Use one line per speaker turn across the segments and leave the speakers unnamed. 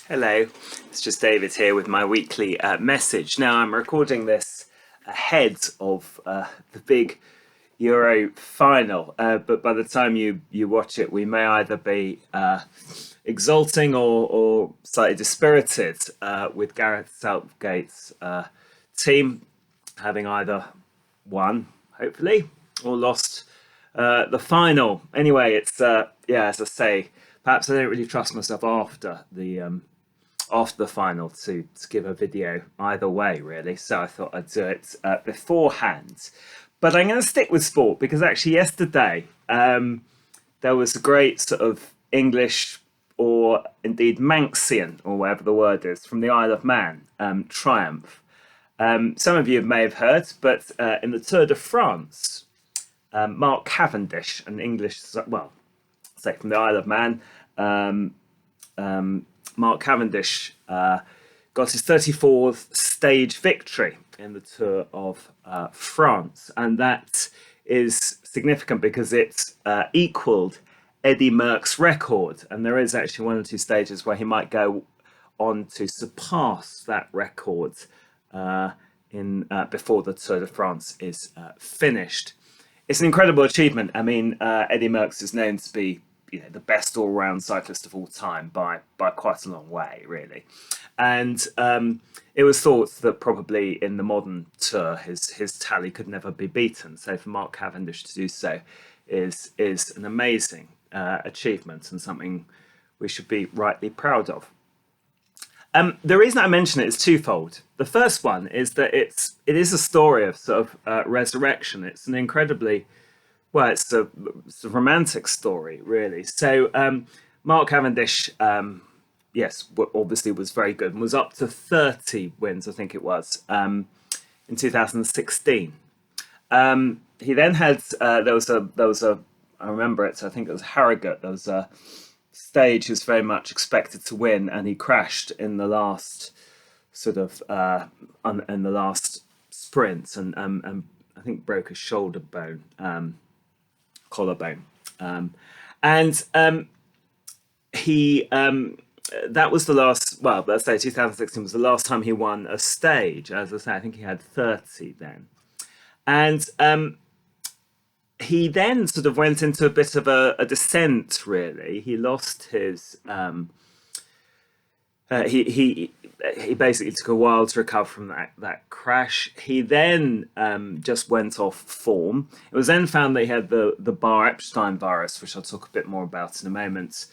Hello, it's just David here with my weekly message. Now, I'm recording this ahead of the big Euro final, but by the time you watch it, we may either be exulting or slightly dispirited with Gareth Southgate's team having either won, hopefully, or lost the final. Anyway, it's as I say, perhaps I don't really trust myself after the final to give a video either way, really. So I thought I'd do it beforehand. But I'm going to stick with sport because actually yesterday there was a great sort of English or indeed Manxian, or whatever the word is, from the Isle of Man triumph. Some of you may have heard, but in the Tour de France, Mark Cavendish, an English, well, say from the Isle of Man, Mark Cavendish got his 34th stage victory in the Tour of France. And that is significant because it equaled Eddie Merckx's record. And there is actually one or two stages where he might go on to surpass that record before the Tour de France is finished. It's an incredible achievement. I mean, Eddie Merckx is known to be the best all-round cyclist of all time by quite a long way, really. And it was thought that probably in the modern Tour, his tally could never be beaten. So for Mark Cavendish to do so is an amazing achievement and something we should be rightly proud of. The reason I mention it is twofold. The first one is that it is a story of sort of resurrection. It's an incredibly it's a romantic story, really. So Mark Cavendish, yes, obviously was very good and was up to 30 wins, I think it was, in 2016. He then had there was a I remember it. I think it was Harrogate. There was a stage he was very much expected to win, and he crashed in the last in the last sprint, and I think broke his shoulder bone. Collarbone, he that was the last. Well, let's say 2016 was the last time he won a stage. As I say, I think he had 30 then, and he then sort of went into a bit of a descent. Really, he lost his. He basically took a while to recover from that crash. He then just went off form. It was then found that he had the Barr-Epstein virus, which I'll talk a bit more about in a moment.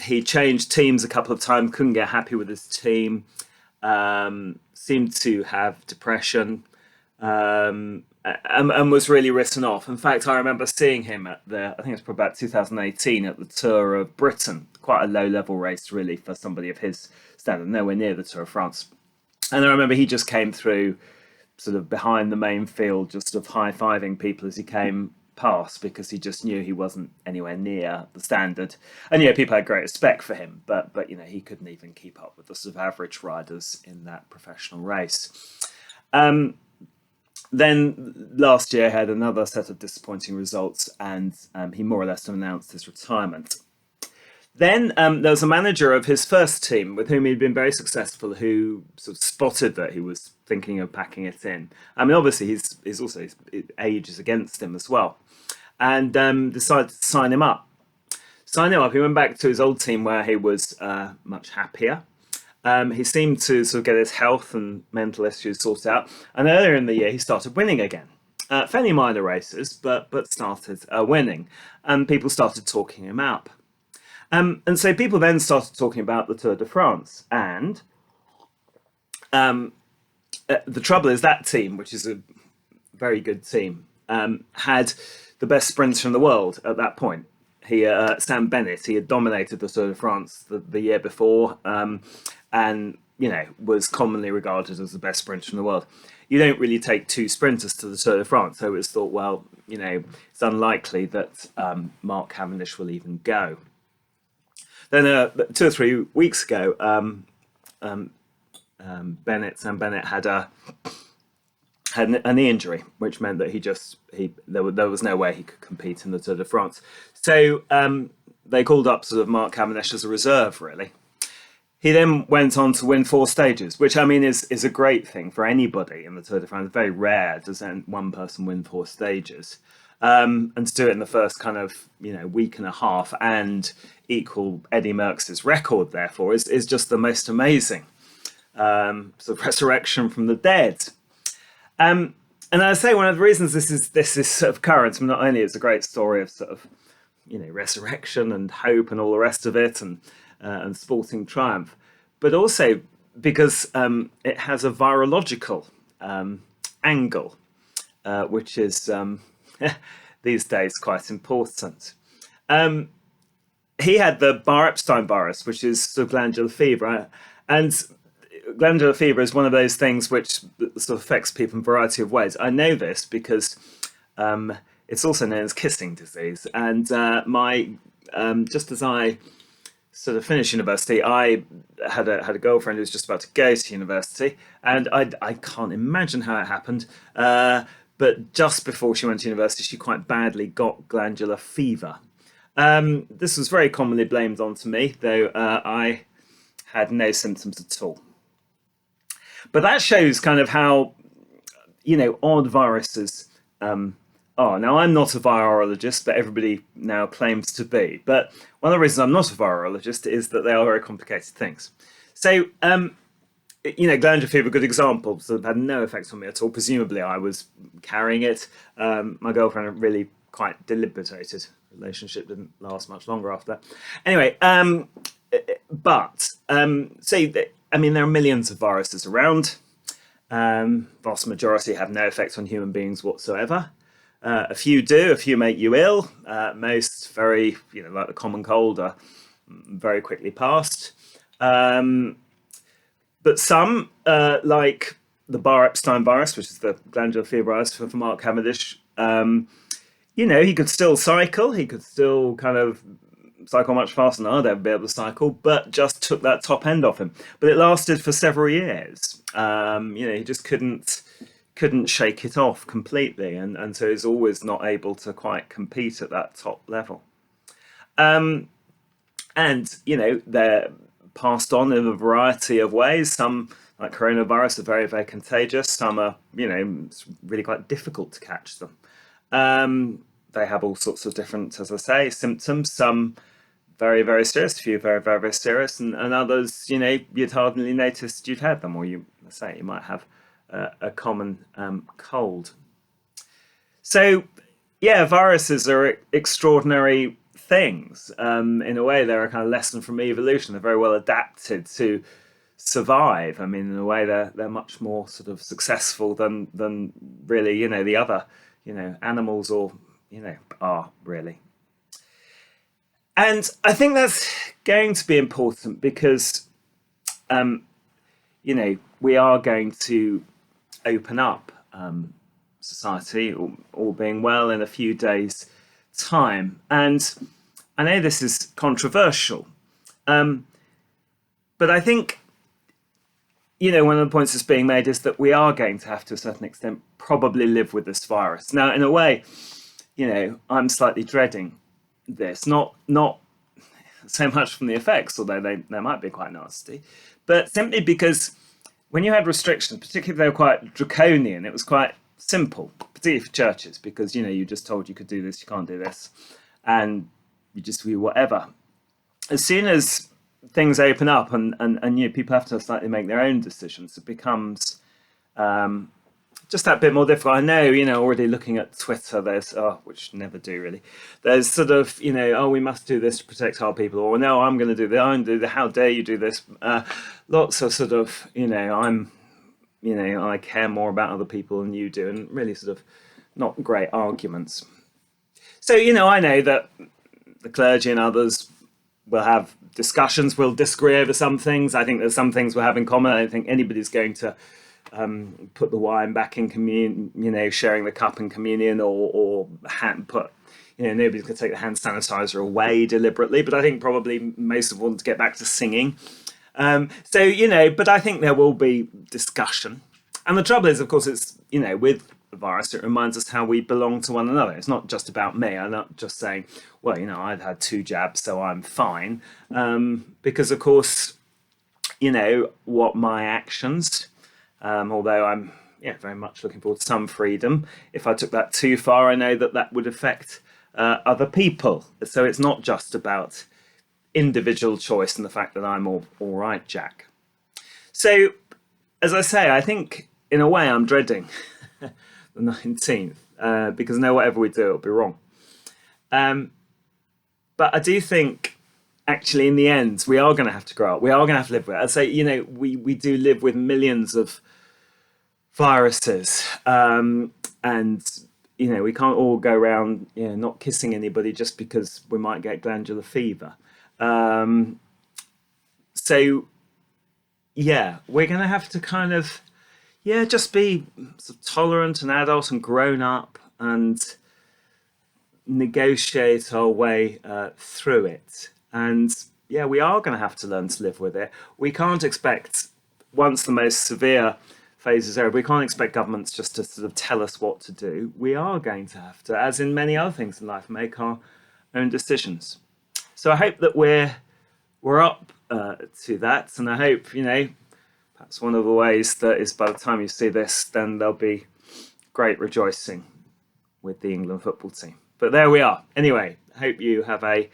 He changed teams a couple of times, couldn't get happy with his team, seemed to have depression, and was really written off. In fact, I remember seeing him I think it was probably about 2018 at the Tour of Britain, quite a low-level race, really, for somebody of his standard, nowhere near the Tour of France. And I remember he just came through sort of behind the main field, just sort of high-fiving people as he came past, because he just knew he wasn't anywhere near the standard. And, people had great respect for him, but he couldn't even keep up with the sort of average riders in that professional race. Then last year had another set of disappointing results, and he more or less announced his retirement. Then there was a manager of his first team with whom he'd been very successful, who sort of spotted that he was thinking of packing it in. I mean, obviously his age is against him as well, and decided to sign him up. He went back to his old team where he was much happier. He seemed to sort of get his health and mental issues sorted out, and earlier in the year he started winning again. Fairly minor races, but started winning, and people started talking him up. And so people then started talking about the Tour de France, and the trouble is that team, which is a very good team, had the best sprinter in the world at that point. Sam Bennett, he had dominated the Tour de France the year before, and was commonly regarded as the best sprinter in the world. You don't really take two sprinters to the Tour de France, so it was thought, well, it's unlikely that Mark Cavendish will even go. Then 2 or 3 weeks ago, Sam Bennett had a knee injury, which meant that there was no way he could compete in the Tour de France. So they called up sort of Mark Cavendish as a reserve, really. He then went on to win 4 stages, which I mean is a great thing for anybody in the Tour de France. Very rare does one person win 4 stages, and to do it in the first kind of week and a half and equal Eddie Merckx's record, therefore, is just the most amazing sort of resurrection from the dead. And I say one of the reasons this is sort of current. I mean, not only is it a great story of sort of resurrection and hope and all the rest of it, and sporting triumph, but also because it has a virological angle, which is these days quite important. He had the Bar-Epstein virus, which is sort of glandular fever, right? And glandular fever is one of those things which sort of affects people in a variety of ways. I know this because it's also known as kissing disease. And just as I sort of finished university, I had a girlfriend who was just about to go to university, and I can't imagine how it happened. But just before she went to university, she quite badly got glandular fever. This was very commonly blamed onto me, though I had no symptoms at all. But that shows kind of how, odd viruses are. Now, I'm not a virologist, but everybody now claims to be. But one of the reasons I'm not a virologist is that they are very complicated things. So, glandular fever, a good example, so it had no effect on me at all. Presumably, I was carrying it. My girlfriend really quite debilitated. Relationship didn't last much longer after that. Anyway, there are millions of viruses around. Vast majority have no effect on human beings whatsoever. A few do, a few make you ill. Most very, like the common cold, are very quickly past. But some, like the Bar-Epstein virus, which is the glandular fever virus for Mark Cavendish, he could still cycle. He could still kind of cycle much faster than I'd ever be able to cycle, but just took that top end off him. But it lasted for several years. He just couldn't shake it off completely, and so he's always not able to quite compete at that top level. And they're passed on in a variety of ways. Some, like coronavirus, are very, very contagious. Some are, it's really quite difficult to catch them. They have all sorts of different, as I say, symptoms. Some very, very serious, a few very, very, very serious, and others, you'd hardly noticed you'd had them, or you might have a common cold. So, yeah, viruses are extraordinary things. In a way, they're a kind of lesson from evolution. They're very well adapted to survive. I mean, in a way, they're much more sort of successful than really, the other, animals or, are really. And I think that's going to be important because, we are going to open up society, all being well, in a few days' time. And I know this is controversial, but I think, one of the points that's being made is that we are going to have, to a certain extent, probably live with this virus. Now, in a way, I'm slightly dreading this, not so much from the effects, although they might be quite nasty, but simply because when you had restrictions, particularly if they were quite draconian, it was quite simple, particularly for churches, because you just told you could do this, you can't do this, and you just do whatever. As soon as things open up and people have to slightly make their own decisions, it becomes just that bit more difficult. I know, already looking at Twitter, there's, which never do really, there's sort of, we must do this to protect our people, or no, I'm going to do that, I'm going to do that, how dare you do this? Lots of sort of, I care more about other people than you do, and really sort of not great arguments. So, I know that the clergy and others will have discussions, we'll disagree over some things. I think there's some things we'll have in common. I don't think anybody's going to put the wine back in communion, sharing the cup in communion, or put, nobody's going to take the hand sanitizer away deliberately. But I think probably most of them want to get back to singing. But I think there will be discussion. And the trouble is, of course, it's, with the virus, it reminds us how we belong to one another. It's not just about me. I'm not just saying, well, I've had 2 jabs, so I'm fine. Because, of course, what my actions, although I'm very much looking forward to some freedom. If I took that too far, I know that that would affect other people. So it's not just about individual choice and the fact that I'm all right, Jack. So, as I say, I think in a way I'm dreading the 19th because I know whatever we do, it'll be wrong. But I do think actually in the end we are going to have to grow up. We are going to have to live with it. I'd say, we do live with millions of viruses, and we can't all go around not kissing anybody just because we might get glandular fever. So yeah, we're going to have to kind of just be sort of tolerant and adult and grown up and negotiate our way through it. And we are going to have to learn to live with it. We can't expect, once the most severe phase is over, we can't expect governments just to sort of tell us what to do. We are going to have to, as in many other things in life, make our own decisions. So I hope that we're up to that, and I hope perhaps one of the ways that is, by the time you see this, then there'll be great rejoicing with the England football team. But there we are. Anyway, hope you have a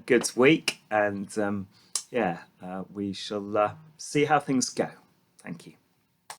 good week, and we shall see how things go. Thank you.